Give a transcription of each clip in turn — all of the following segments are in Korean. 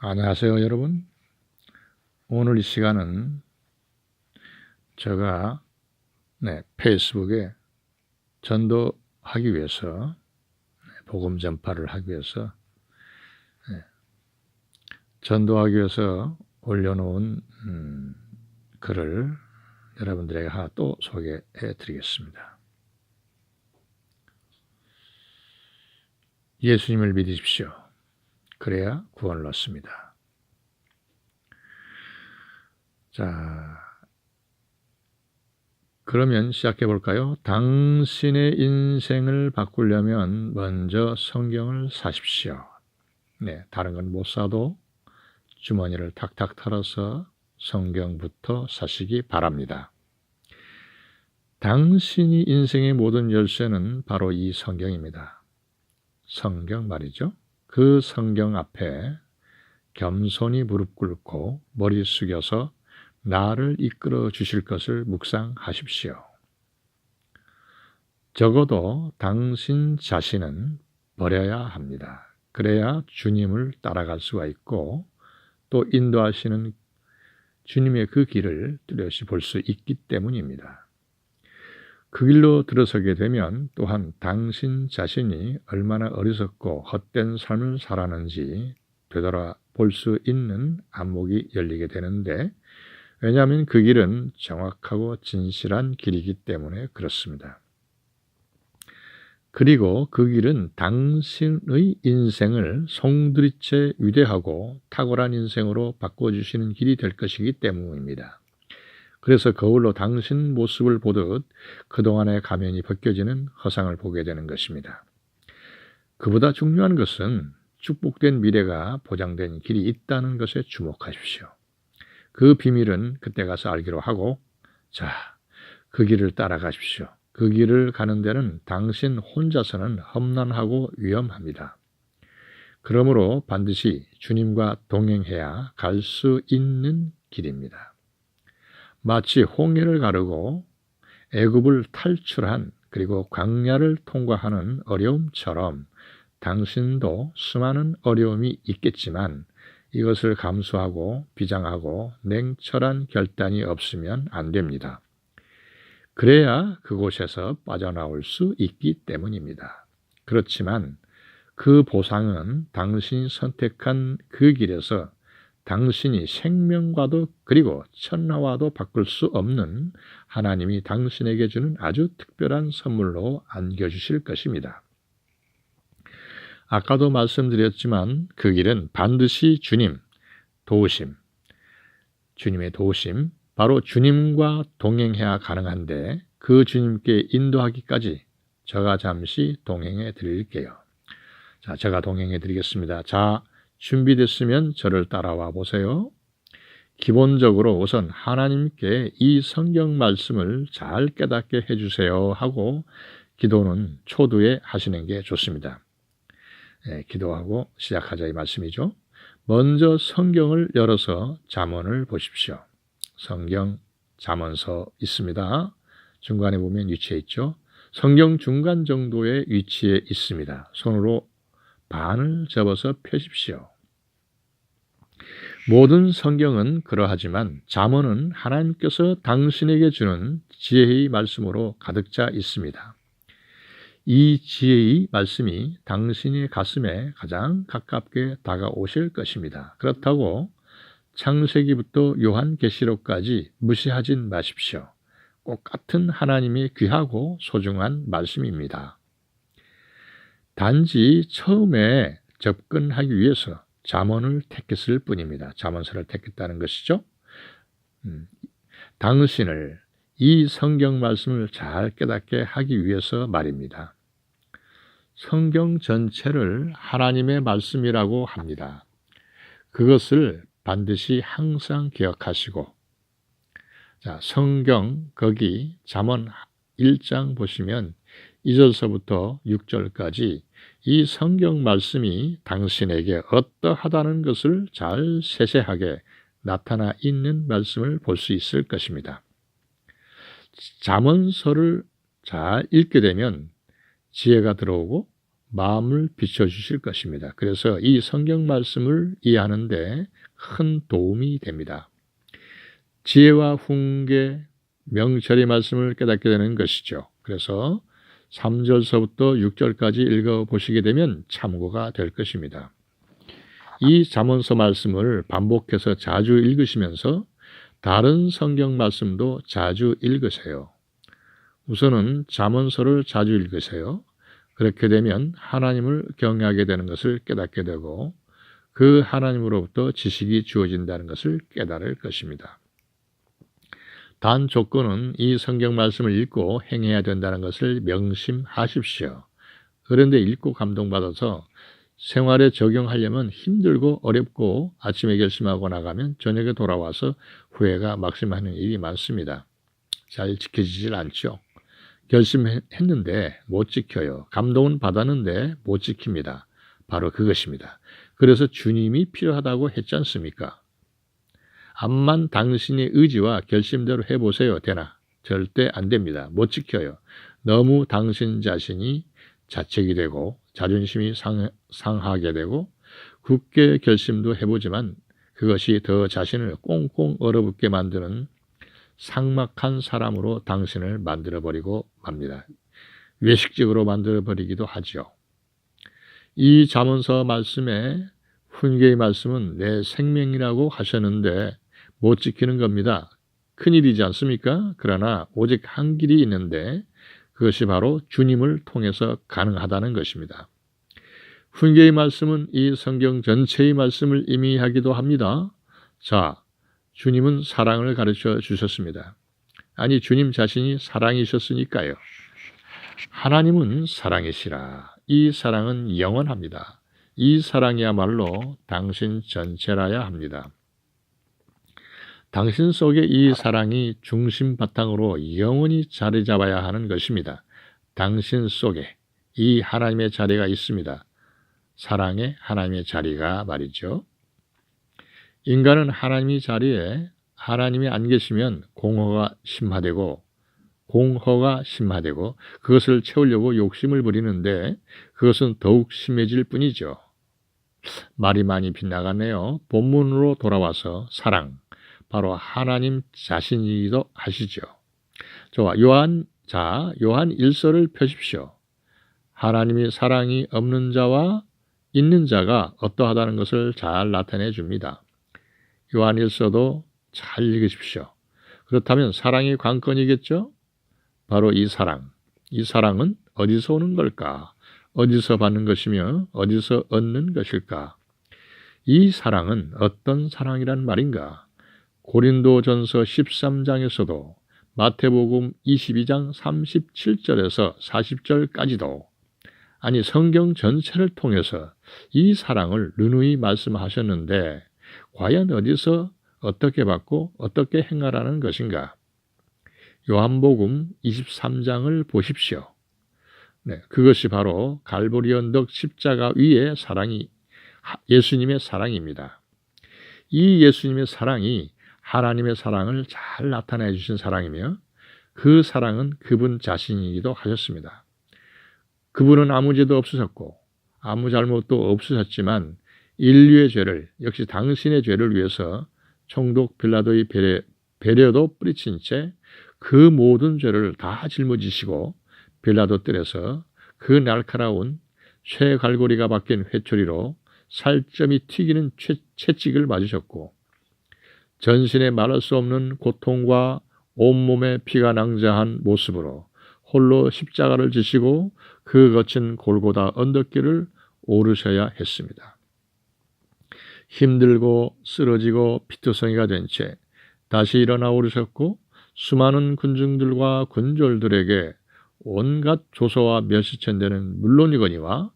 안녕하세요, 여러분. 오늘 이 시간은 제가 페이스북에 전도하기 위해서, 복음 전파를 하기 위해서, 전도하기 위해서 올려놓은 글을 여러분들에게 하나 또 소개해 드리겠습니다. 예수님을 믿으십시오. 그래야 구원을 얻습니다. 자, 그러면 시작해 볼까요? 당신의 인생을 바꾸려면 먼저 성경을 사십시오. 다른 건 못 사도 주머니를 탁탁 털어서 성경부터 사시기 바랍니다. 당신이 인생의 모든 열쇠는 바로 이 성경입니다. 성경 말이죠. 그 성경 앞에 겸손히 무릎 꿇고 머리 숙여서 나를 이끌어 주실 것을 묵상하십시오. 적어도 당신 자신은 버려야 합니다. 그래야 주님을 따라갈 수가 있고 또 인도하시는 주님의 그 길을 뚜렷이 볼 수 있기 때문입니다. 그 길로 들어서게 되면 또한 당신 자신이 얼마나 어리석고 헛된 삶을 살았는지 되돌아볼 수 있는 안목이 열리게 되는데, 왜냐하면 그 길은 정확하고 진실한 길이기 때문에 그렇습니다. 그리고 그 길은 당신의 인생을 송두리째 위대하고 탁월한 인생으로 바꿔주시는 길이 될 것이기 때문입니다. 그래서 거울로 당신 모습을 보듯 그동안의 가면이 벗겨지는 허상을 보게 되는 것입니다. 그보다 중요한 것은 축복된 미래가 보장된 길이 있다는 것에 주목하십시오. 그 비밀은 그때 가서 알기로 하고, 그 길을 따라가십시오. 그 길을 가는 데는 당신 혼자서는 험난하고 위험합니다. 그러므로 반드시 주님과 동행해야 갈 수 있는 길입니다. 마치 홍해를 가르고 애굽을 탈출한 그리고 광야를 통과하는 어려움처럼 당신도 수많은 어려움이 있겠지만 이것을 감수하고 비장하고 냉철한 결단이 없으면 안 됩니다. 그래야 그곳에서 빠져나올 수 있기 때문입니다. 그렇지만 그 보상은 당신이 선택한 그 길에서 당신이 생명과도 그리고 천하와도 바꿀 수 없는 하나님이 당신에게 주는 아주 특별한 선물로 안겨주실 것입니다. 아까도 말씀드렸지만 그 길은 반드시 주님의 도우심, 바로 주님과 동행해야 가능한데 그 주님께 인도하기까지 제가 잠시 동행해 드릴게요. 제가 동행해 드리겠습니다. 준비됐으면 저를 따라와 보세요. 기본적으로 우선 하나님께 이 성경 말씀을 잘 깨닫게 해주세요 하고 기도는 초두에 하시는 게 좋습니다. 기도하고 시작하자 이 말씀이죠. 먼저 성경을 열어서 잠언을 보십시오. 성경 잠언서 있습니다. 중간에 보면 위치해 있죠. 성경 중간 정도의 위치에 있습니다. 손으로 반을 접어서 펴십시오. 모든 성경은 그러하지만 잠언은 하나님께서 당신에게 주는 지혜의 말씀으로 가득 차 있습니다. 이 지혜의 말씀이 당신의 가슴에 가장 가깝게 다가오실 것입니다. 그렇다고 창세기부터 요한계시록까지 무시하진 마십시오. 꼭 같은 하나님의 귀하고 소중한 말씀입니다. 단지 처음에 접근하기 위해서 잠언을 택했을 뿐입니다. 잠언서를 택했다는 것이죠. 당신을 이 성경 말씀을 잘 깨닫게 하기 위해서 말입니다. 성경 전체를 하나님의 말씀이라고 합니다. 그것을 반드시 항상 기억하시고, 성경 거기 잠언 1장 보시면 2절서부터 6절까지 이 성경 말씀이 당신에게 어떠하다는 것을 잘 세세하게 나타나 있는 말씀을 볼 수 있을 것입니다. 잠언서를 잘 읽게 되면 지혜가 들어오고 마음을 비춰주실 것입니다. 그래서 이 성경 말씀을 이해하는 데 큰 도움이 됩니다. 지혜와 훈계, 명철의 말씀을 깨닫게 되는 것이죠. 그래서 3절서부터 6절까지 읽어보시게 되면 참고가 될 것입니다. 이 잠언서 말씀을 반복해서 자주 읽으시면서 다른 성경 말씀도 자주 읽으세요. 우선은 잠언서를 자주 읽으세요. 그렇게 되면 하나님을 경외하게 되는 것을 깨닫게 되고 그 하나님으로부터 지식이 주어진다는 것을 깨달을 것입니다. 단 조건은 이 성경 말씀을 읽고 행해야 된다는 것을 명심하십시오. 그런데 읽고 감동받아서 생활에 적용하려면 힘들고 어렵고 아침에 결심하고 나가면 저녁에 돌아와서 후회가 막심하는 일이 많습니다. 잘 지켜지질 않죠. 결심했는데 못 지켜요. 감동은 받았는데 못 지킵니다. 바로 그것입니다. 그래서 주님이 필요하다고 했지 않습니까? 암만 당신의 의지와 결심대로 해보세요. 되나? 절대 안 됩니다. 못 지켜요. 너무 당신 자신이 자책이 되고 자존심이 상하게 되고 굳게 결심도 해보지만 그것이 더 자신을 꽁꽁 얼어붙게 만드는 삭막한 사람으로 당신을 만들어버리고 맙니다. 외식적으로 만들어버리기도 하죠. 이 잠언서 말씀에 훈계의 말씀은 내 생명이라고 하셨는데 못 지키는 겁니다. 큰일이지 않습니까? 그러나 오직 한 길이 있는데 그것이 바로 주님을 통해서 가능하다는 것입니다. 훈계의 말씀은 이 성경 전체의 말씀을 의미하기도 합니다. 자, 주님은 사랑을 가르쳐 주셨습니다. 아니, 주님 자신이 사랑이셨으니까요. 하나님은 사랑이시라. 이 사랑은 영원합니다. 이 사랑이야말로 당신 전체라야 합니다. 당신 속에 이 사랑이 중심 바탕으로 영원히 자리 잡아야 하는 것입니다. 당신 속에 이 하나님의 자리가 있습니다. 사랑의 하나님의 자리가 말이죠. 인간은 하나님의 자리에 하나님이 안 계시면 공허가 심화되고 그것을 채우려고 욕심을 부리는데 그것은 더욱 심해질 뿐이죠. 말이 많이 빗나가네요. 본문으로 돌아와서 사랑, 바로 하나님 자신이기도 하시죠. 좋아, 요한 1서를 펴십시오. 하나님의 사랑이 없는 자와 있는 자가 어떠하다는 것을 잘 나타내 줍니다. 요한 1서도 잘 읽으십시오. 그렇다면 사랑이 관건이겠죠? 바로 이 사랑은 어디서 오는 걸까? 어디서 받는 것이며 어디서 얻는 것일까? 이 사랑은 어떤 사랑이란 말인가? 고린도전서 13장에서도 마태복음 22장 37절에서 40절까지도 아니 성경 전체를 통해서 이 사랑을 누누이 말씀하셨는데 과연 어디서 어떻게 받고 어떻게 행하라는 것인가? 요한복음 23장을 보십시오. 네, 그것이 바로 갈보리 언덕 십자가 위의 사랑이 예수님의 사랑입니다. 이 예수님의 사랑이 하나님의 사랑을 잘 나타내 주신 사랑이며 그 사랑은 그분 자신이기도 하셨습니다. 그분은 아무 죄도 없으셨고 아무 잘못도 없으셨지만 인류의 죄를 역시 당신의 죄를 위해서 총독 빌라도의 배려도 뿌리친 채 그 모든 죄를 다 짊어지시고 빌라도 뜰에서 그 날카로운 쇠갈고리가 박힌 회초리로 살점이 튀기는 채찍을 맞으셨고 전신에 말할 수 없는 고통과 온몸에 피가 낭자한 모습으로 홀로 십자가를 지시고 그 거친 골고다 언덕길을 오르셔야 했습니다. 힘들고 쓰러지고 피투성이가 된 채 다시 일어나 오르셨고 수많은 군중들과 군졸들에게 온갖 조소와 멸시천대는 물론이거니와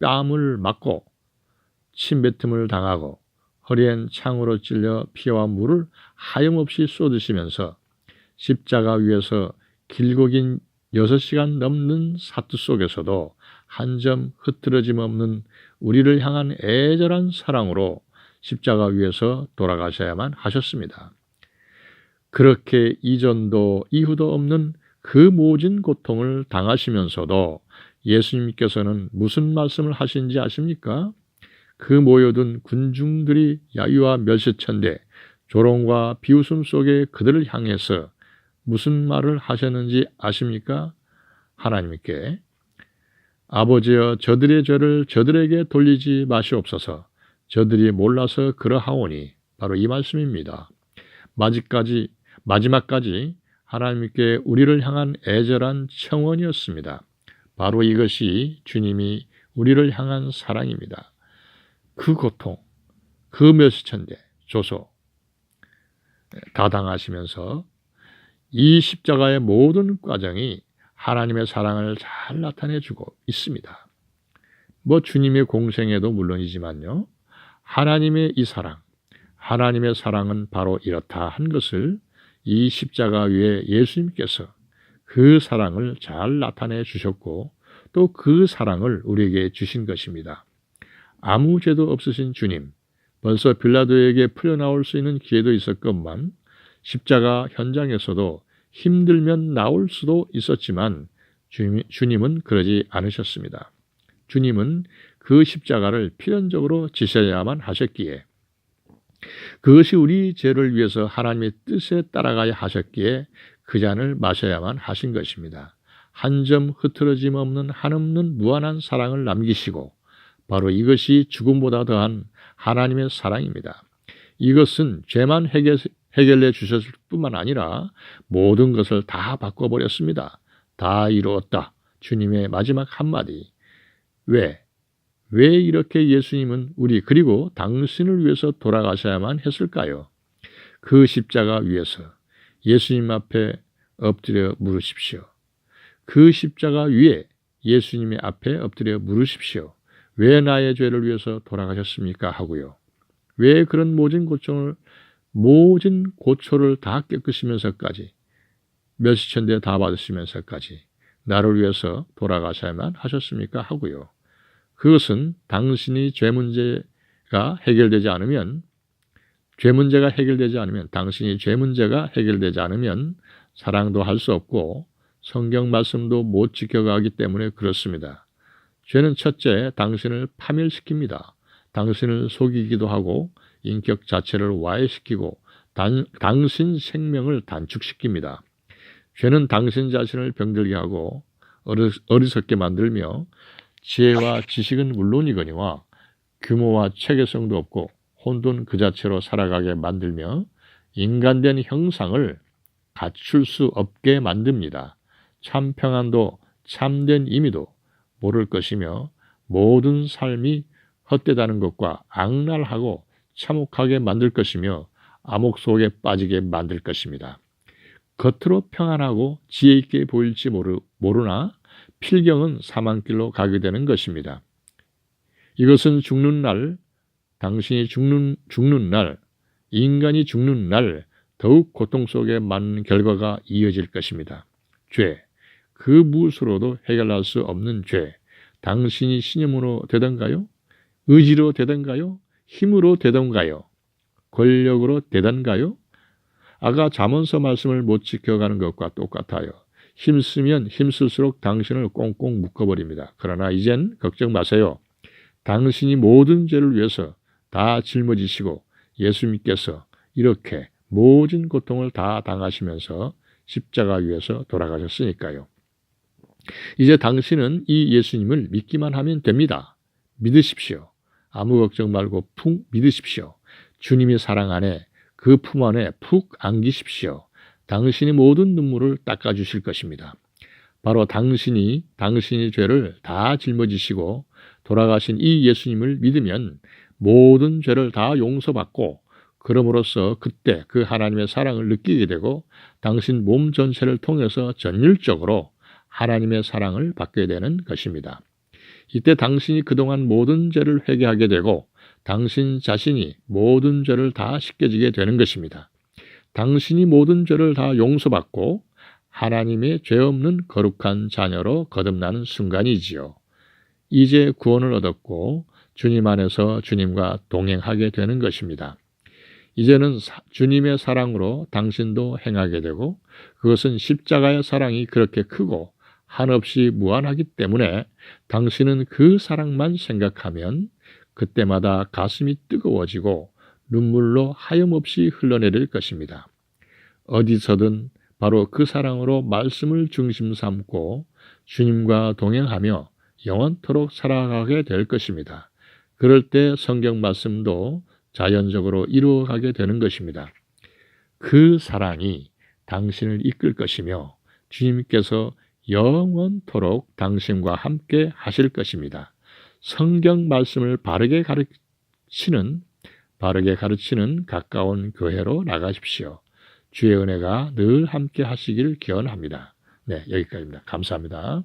뺨을 맞고 침뱉음을 당하고 허리엔 창으로 찔려 피와 물을 하염없이 쏟으시면서 십자가 위에서 길고 긴 6시간 넘는 사투 속에서도 한 점 흐트러짐 없는 우리를 향한 애절한 사랑으로 십자가 위에서 돌아가셔야만 하셨습니다. 그렇게 이전도 이후도 없는 그 모진 고통을 당하시면서도 예수님께서는 무슨 말씀을 하신지 아십니까? 그 모여든 군중들이 야유와 멸시천대 조롱과 비웃음 속에 그들을 향해서 무슨 말을 하셨는지 아십니까? 하나님께 아버지여 저들의 죄를 저들에게 돌리지 마시옵소서. 저들이 몰라서 그러하오니 바로 이 말씀입니다. 마지막까지 하나님께 우리를 향한 애절한 청원이었습니다. 바로 이것이 주님이 우리를 향한 사랑입니다. 그 고통, 그 멸시천대, 조소 다 당하시면서 이 십자가의 모든 과정이 하나님의 사랑을 잘 나타내주고 있습니다. 주님의 공생애도 물론이지만요. 하나님의 이 사랑, 하나님의 사랑은 바로 이렇다 한 것을 이 십자가 위에 예수님께서 그 사랑을 잘 나타내 주셨고 또 그 사랑을 우리에게 주신 것입니다. 아무 죄도 없으신 주님, 벌써 빌라도에게 풀려나올 수 있는 기회도 있었건만 십자가 현장에서도 힘들면 나올 수도 있었지만 주님은 그러지 않으셨습니다. 주님은 그 십자가를 필연적으로 지셔야만 하셨기에 그것이 우리 죄를 위해서 하나님의 뜻에 따라가야 하셨기에 그 잔을 마셔야만 하신 것입니다. 한 점 흐트러짐 없는 한없는 무한한 사랑을 남기시고 바로 이것이 죽음보다 더한 하나님의 사랑입니다. 이것은 죄만 해결해 주셨을 뿐만 아니라 모든 것을 다 바꿔버렸습니다. 다 이루었다. 주님의 마지막 한마디. 왜 이렇게 예수님은 그리고 당신을 위해서 돌아가셔야만 했을까요? 그 십자가 위에서 예수님 앞에 엎드려 물으십시오. 그 십자가 위에 예수님의 앞에 엎드려 물으십시오. 왜 나의 죄를 위해서 돌아가셨습니까? 하고요. 왜 그런 모진 고초를 다 깨끗이면서까지 멸시천대 다 받으시면서까지 나를 위해서 돌아가셔야만 하셨습니까? 하고요. 그것은 당신이 죄 문제가 해결되지 않으면 당신이 죄 문제가 해결되지 않으면 사랑도 할 수 없고 성경 말씀도 못 지켜가기 때문에 그렇습니다. 죄는 첫째 당신을 파멸시킵니다. 당신을 속이기도 하고 인격 자체를 와해시키고 당신 생명을 단축시킵니다. 죄는 당신 자신을 병들게 하고 어리석게 만들며 지혜와 지식은 물론이거니와 규모와 체계성도 없고 혼돈 그 자체로 살아가게 만들며 인간된 형상을 갖출 수 없게 만듭니다. 참 평안도 참된 의미도 모를 것이며 모든 삶이 헛되다는 것과 악랄하고 참혹하게 만들 것이며 암흑 속에 빠지게 만들 것입니다. 겉으로 평안하고 지혜 있게 보일지 모르나 필경은 사망길로 가게 되는 것입니다. 이것은 죽는 날, 당신이 죽는 날, 인간이 죽는 날 더욱 고통 속에 많은 결과가 이어질 것입니다. 죄, 그 무엇으로도 해결할 수 없는 죄, 당신이 신념으로 되던가요? 의지로 되던가요? 힘으로 되던가요? 권력으로 되던가요? 아까 잠언서 말씀을 못 지켜가는 것과 똑같아요. 힘쓰면 힘쓸수록 당신을 꽁꽁 묶어버립니다. 그러나 이젠 걱정 마세요. 당신이 모든 죄를 위해서 다 짊어지시고 예수님께서 이렇게 모진 고통을 다 당하시면서 십자가 위에서 돌아가셨으니까요. 이제 당신은 이 예수님을 믿기만 하면 됩니다. 믿으십시오. 아무 걱정 말고 푹 믿으십시오. 주님의 사랑 안에 그 품 안에 푹 안기십시오. 당신이 모든 눈물을 닦아주실 것입니다. 바로 당신이 죄를 다 짊어지시고 돌아가신 이 예수님을 믿으면 모든 죄를 다 용서받고 그럼으로써 그때 그 하나님의 사랑을 느끼게 되고 당신 몸 전체를 통해서 전율적으로 하나님의 사랑을 받게 되는 것입니다. 이때 당신이 그동안 모든 죄를 회개하게 되고 당신 자신이 모든 죄를 다 씻겨지게 되는 것입니다. 당신이 모든 죄를 다 용서받고 하나님의 죄 없는 거룩한 자녀로 거듭나는 순간이지요. 이제 구원을 얻었고 주님 안에서 주님과 동행하게 되는 것입니다. 이제는 주님의 사랑으로 당신도 행하게 되고 그것은 십자가의 사랑이 그렇게 크고 한없이 무한하기 때문에 당신은 그 사랑만 생각하면 그때마다 가슴이 뜨거워지고 눈물로 하염없이 흘러내릴 것입니다. 어디서든 바로 그 사랑으로 말씀을 중심 삼고 주님과 동행하며 영원토록 살아가게 될 것입니다. 그럴 때 성경 말씀도 자연적으로 이루어가게 되는 것입니다. 그 사랑이 당신을 이끌 것이며 주님께서 영원토록 당신과 함께 하실 것입니다. 성경 말씀을 바르게 가르치는 가까운 교회로 나가십시오. 주의 은혜가 늘 함께 하시길 기원합니다. 네, 여기까지입니다. 감사합니다.